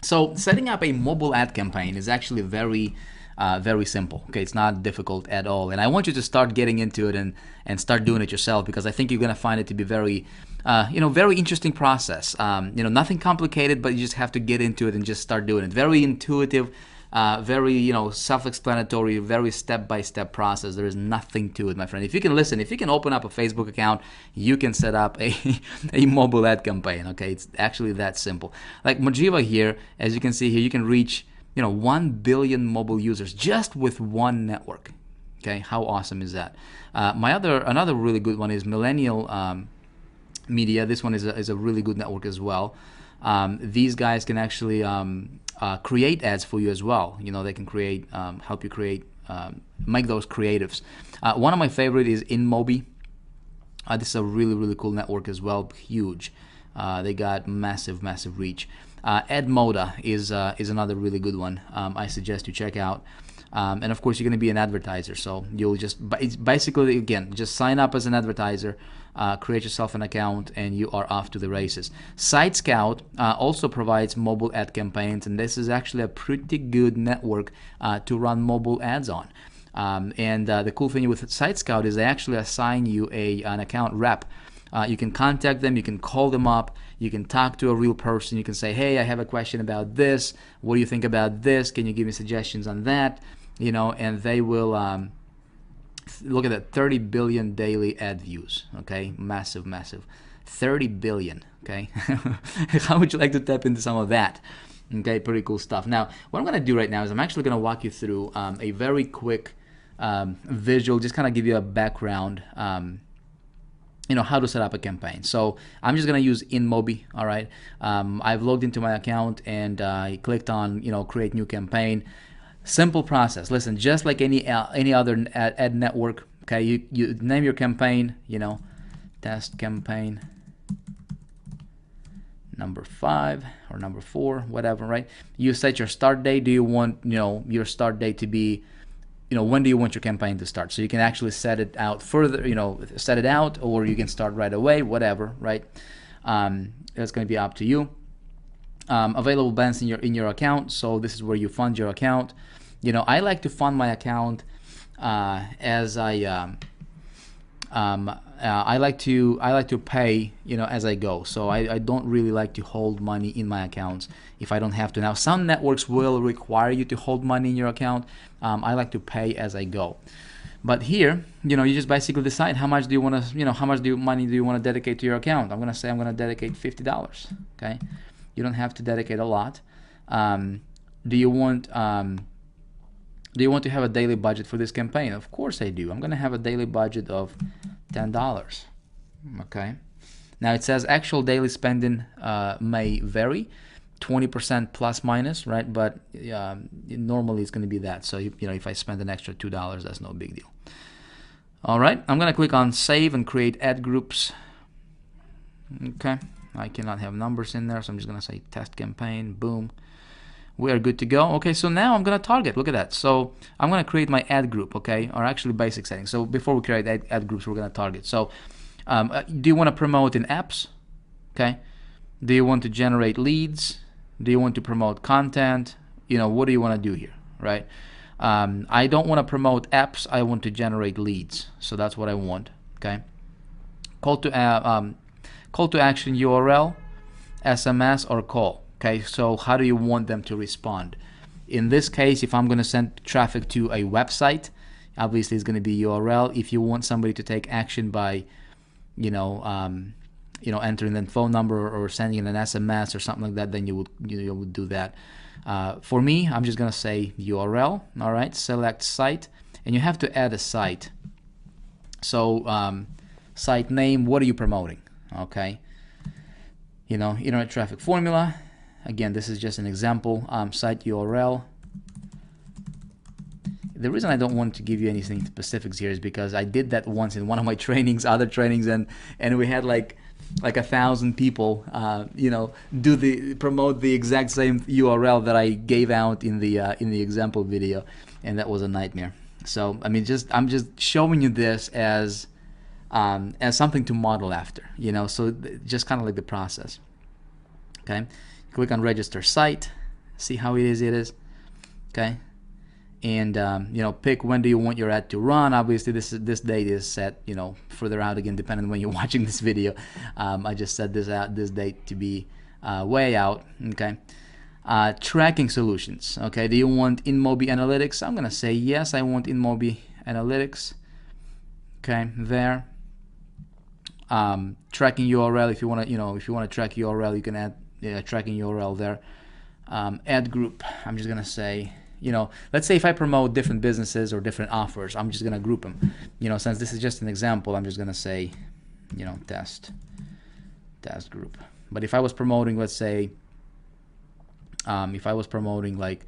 So setting up a mobile ad campaign is actually very simple. Okay, it's not difficult at all, and I want you to start getting into it and start doing it yourself, because I think you're gonna find it to be very, very interesting process. Nothing complicated, but you just have to get into it and just start doing it. Very intuitive. Very self-explanatory, very step-by-step process. There is nothing to it, my friend. If you can open up a Facebook account, you can set up a a mobile ad campaign. Okay, it's actually that simple. Like Mojiva here, as you can see here, you can reach 1 billion mobile users just with one network. Okay, how awesome is that? Another really good one is Millennial Media. This one is a really good network as well. These guys can actually create ads for you as well. They can create, help you create, make those creatives. One of my favorite is InMobi. This is a really cool network as well. Huge. They got massive reach. Edmoda is another really good one. I suggest you check out. And of course, you're going to be an advertiser, so you'll it's basically, again, just sign up as an advertiser, create yourself an account, and you are off to the races. Site Scout also provides mobile ad campaigns, and this is actually a pretty good network to run mobile ads on. And the cool thing with Site Scout is they actually assign you an account rep. You can contact them, you can call them up, you can talk to a real person, you can say, hey, I have a question about this, what do you think about this, can you give me suggestions on that, and they will, look at that, 30 billion daily ad views. Okay, massive 30 billion. Okay. How would you like to tap into some of that? Okay, pretty cool stuff. Now what I'm going to do right now is I'm actually going to walk you through a very quick visual, just kind of give you a background, how to set up a campaign. So I'm just gonna use InMobi. All right, I've logged into my account and I clicked on create new campaign. Simple process. Listen, just like any other ad network. Okay, you name your campaign. Test campaign number 5 or number 4, whatever. Right? You set your start date. Do you want your start date to be when do you want your campaign to start? So you can actually set it out further, set it out, or you can start right away, whatever, right? That's going to be up to you. Available balance in your account. So this is where you fund your account. I like to fund my account as I like to pay as I go. So I don't really like to hold money in my accounts if I don't have to. Now some networks will require you to hold money in your account. I like to pay as I go. But here, you just basically decide how much do you want to, how much money do you want to dedicate to your account. I'm gonna say I'm gonna dedicate $50. Okay, you don't have to dedicate a lot. Do you want to have a daily budget for this campaign? Of course I do. I'm gonna have a daily budget of $10. Okay. Now it says actual daily spending may vary, 20% plus minus, right? But normally it's going to be that. So if I spend an extra $2, that's no big deal. All right, I'm going to click on save and create ad groups. Okay, I cannot have numbers in there, so I'm just going to say test campaign. Boom. We are good to go. Okay, so now I'm going to target. Look at that. So I'm going to create my ad group, okay, or actually basic settings. So before we create ad groups, we're going to target. So do you want to promote in apps? Okay. Do you want to generate leads? Do you want to promote content? What do you want to do here, right? I don't want to promote apps. I want to generate leads. So that's what I want, okay? Call to action URL, SMS, or call. Okay, so how do you want them to respond? In this case, if I'm going to send traffic to a website, obviously it's going to be URL. If you want somebody to take action by, entering the phone number or sending an SMS or something like that, then you would do that. For me, I'm just going to say URL. All right, select site, and you have to add a site. So site name. What are you promoting? Okay, internet traffic formula. Again, this is just an example. Site URL. The reason I don't want to give you anything specifics here is because I did that once in one of my trainings, other trainings, and we had like 1,000 people, promote the exact same URL that I gave out in the example video, and that was a nightmare. So I mean, I'm just showing you this as something to model after, so just kind of like the process. Okay. Click on register site. See how easy it is, okay? And you know, pick when do you want your ad to run. Obviously this date is set, you know, further out again depending on when you're watching this video. I just set this date to be way out, okay? Tracking solutions, okay? Do you want InMobi analytics? I'm gonna say yes, I want InMobi analytics, okay? There. Tracking URL, if you want to, you know, if you want to track URL, you can add tracking URL there. Ad group, I'm just gonna say, you know, let's say if I promote different businesses or different offers, I'm just gonna group them. You know, since this is just an example, I'm just gonna say, you know, test group. But if I was promoting, let's say, if I was promoting like,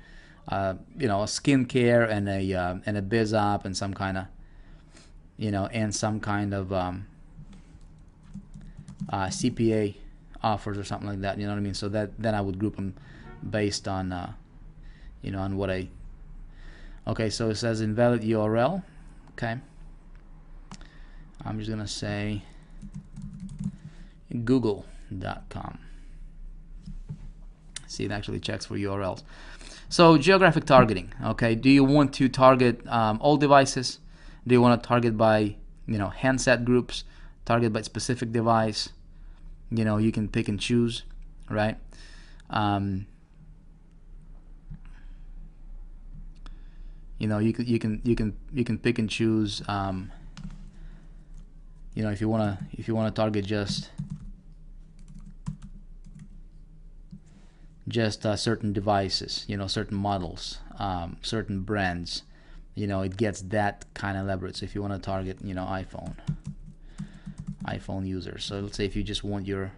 you know, a skincare and a biz app and some kind of, you know, and some kind of CPA offers or something like that, you know what I mean? So that then I would group them based on you know, on what I, okay, so it says invalid URL, okay, I'm just gonna say google.com. See, it actually checks for URLs. So geographic targeting, okay, do you want to target all devices? Do you want to target by, you know, handset groups, target by specific device? You know, you can pick and choose, right? You know, you can pick and choose. You know, if you wanna target just certain devices, you know, certain models, certain brands, you know, it gets that kind of leverage. So if you want to target, you know, iPhone users, so let's say if you just want your,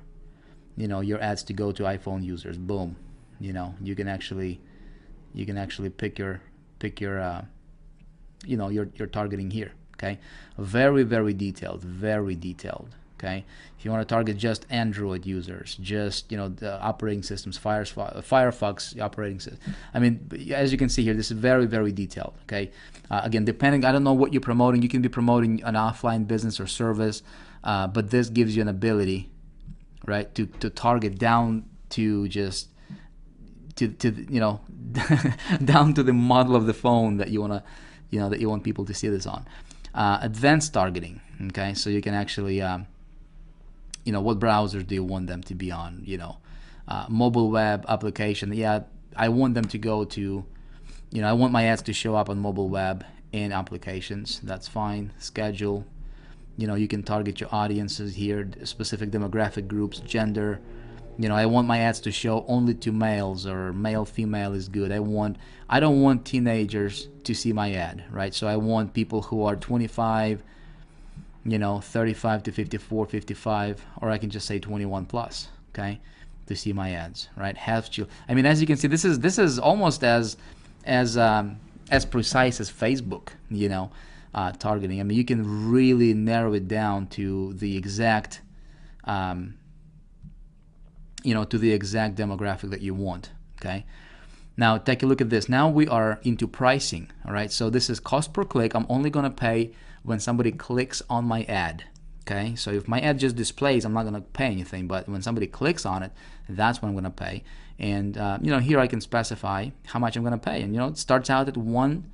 you know, your ads to go to iPhone users, boom, you know, you can actually pick your you know, your targeting here, okay? Very detailed, okay? If you want to target just Android users, just, you know, the operating systems, Firefox operating system, I mean, as you can see here, this is very detailed, okay? Again, depending, I don't know what you're promoting, you can be promoting an offline business or service, but this gives you an ability, right, to target down to just to you know down to the model of the phone that you want to, you know, that you want people to see this on. Advanced targeting, okay, so you can actually you know, what browsers do you want them to be on, you know, mobile web application, yeah, I want them to go to, you know, I want my ads to show up on mobile web and applications, that's fine. Schedule, you know, you can target your audiences here, specific demographic groups, gender. You know, I want my ads to show only to males, or male female is good. I don't want teenagers to see my ad, right? So I want people who are 25, you know, 35 to 54, 55, or I can just say 21 plus, okay, to see my ads, right? I mean, as you can see, this is almost as precise as Facebook, you know, targeting. I mean, you can really narrow it down to the exact you know, to the exact demographic that you want, okay? Now take a look at this. Now we are into pricing, all right? So this is cost per click. I'm only gonna pay when somebody clicks on my ad, okay? So if my ad just displays, I'm not gonna pay anything, but when somebody clicks on it, that's when I'm gonna pay. And you know, here I can specify how much I'm gonna pay, and you know, it starts out at one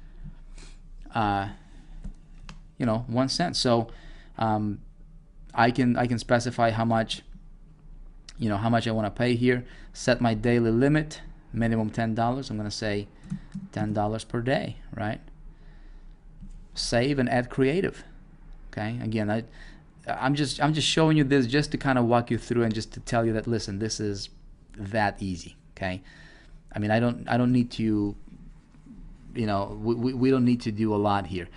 cent. So I can specify how much, you know, how much I want to pay here. Set my daily limit, minimum $10. I'm going to say $10 per day, right? Save and add creative. Okay. Again, I'm just showing you this just to kind of walk you through and just to tell you that, listen, this is that easy. Okay. I mean, I don't need to, you know, we don't need to do a lot here.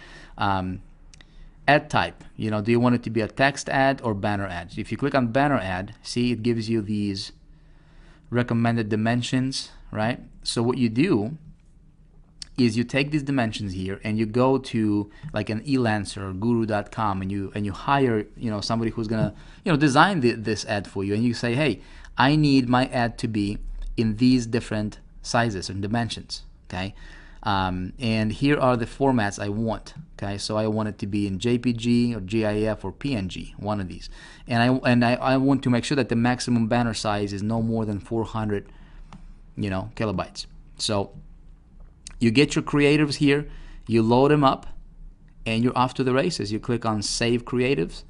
Ad type, you know, do you want it to be a text ad or banner ad? If you click on banner ad, see, it gives you these recommended dimensions, right? So what you do is you take these dimensions here and you go to like an Elancer or guru.com and you hire, you know, somebody who's gonna, you know, design this ad for you, and you say, hey, I need my ad to be in these different sizes and dimensions, okay? And here are the formats I want. Okay, so I want it to be in JPG or GIF or PNG, one of these. And I want to make sure that the maximum banner size is no more than 400 kilobytes. So you get your creatives here, you load them up, and you're off to the races. You click on Save Creatives,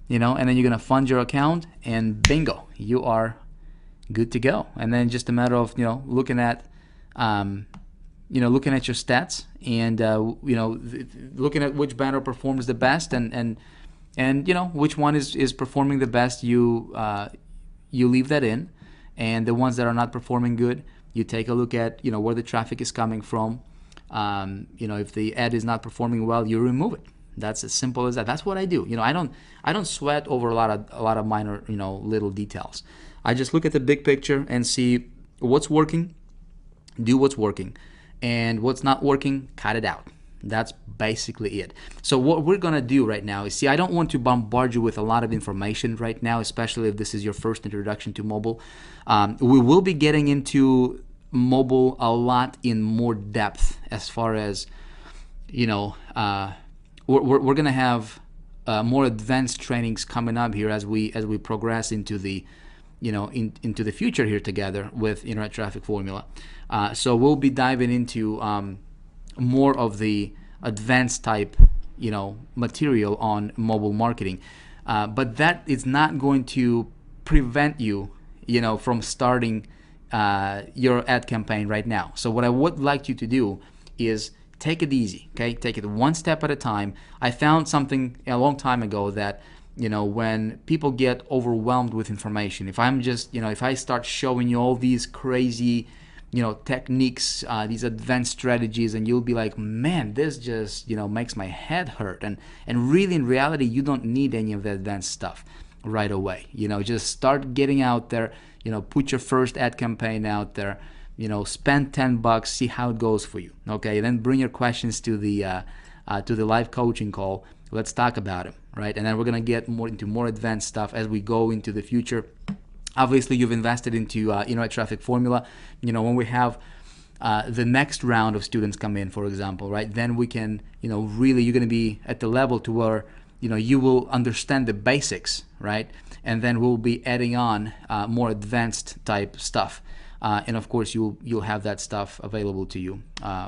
and then you're gonna fund your account, and bingo, you are good to go. And then just a matter of looking at looking at your stats, and looking at which banner performs the best, and which one is performing the best. You leave that in, and the ones that are not performing good, you take a look at where the traffic is coming from. If the ad is not performing well, you remove it. That's as simple as that. That's what I do. I don't sweat over a lot of minor little details. I just look at the big picture and see what's working, do what's working, and what's not working, cut it out. That's basically it. So what we're gonna do right now is, I don't want to bombard you with a lot of information right now, especially if this is your first introduction to mobile. We will be getting into mobile a lot in more depth, as far as we're gonna have more advanced trainings coming up here as we progress into the into the future here together with Internet Traffic Formula. So we'll be diving into more of the advanced type material on mobile marketing, but that is not going to prevent you from starting your ad campaign right now. So what I would like you to do is take it easy, okay? Take it one step at a time. I found something a long time ago that when people get overwhelmed with information, if I'm just if I start showing you all these crazy techniques, these advanced strategies, and you'll be like, man, this just makes my head hurt, and really in reality you don't need any of the advanced stuff right away. Just start getting out there, put your first ad campaign out there, spend $10, see how it goes for you, okay? Then bring your questions to the live coaching call. Let's talk about it, right? And then we're gonna get into more advanced stuff as we go into the future. Obviously, you've invested into Internet Traffic Formula. When we have the next round of students come in, for example, right? Then we can, really, you're gonna be at the level to where you will understand the basics, right? And then we'll be adding on more advanced type stuff, and of course you'll have that stuff available to you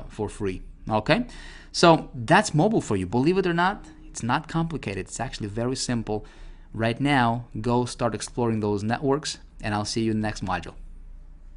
for free. Okay, so that's mobile for you. Believe it or not, it's not complicated. It's actually very simple. Right now, go start exploring those networks, and I'll see you in the next module.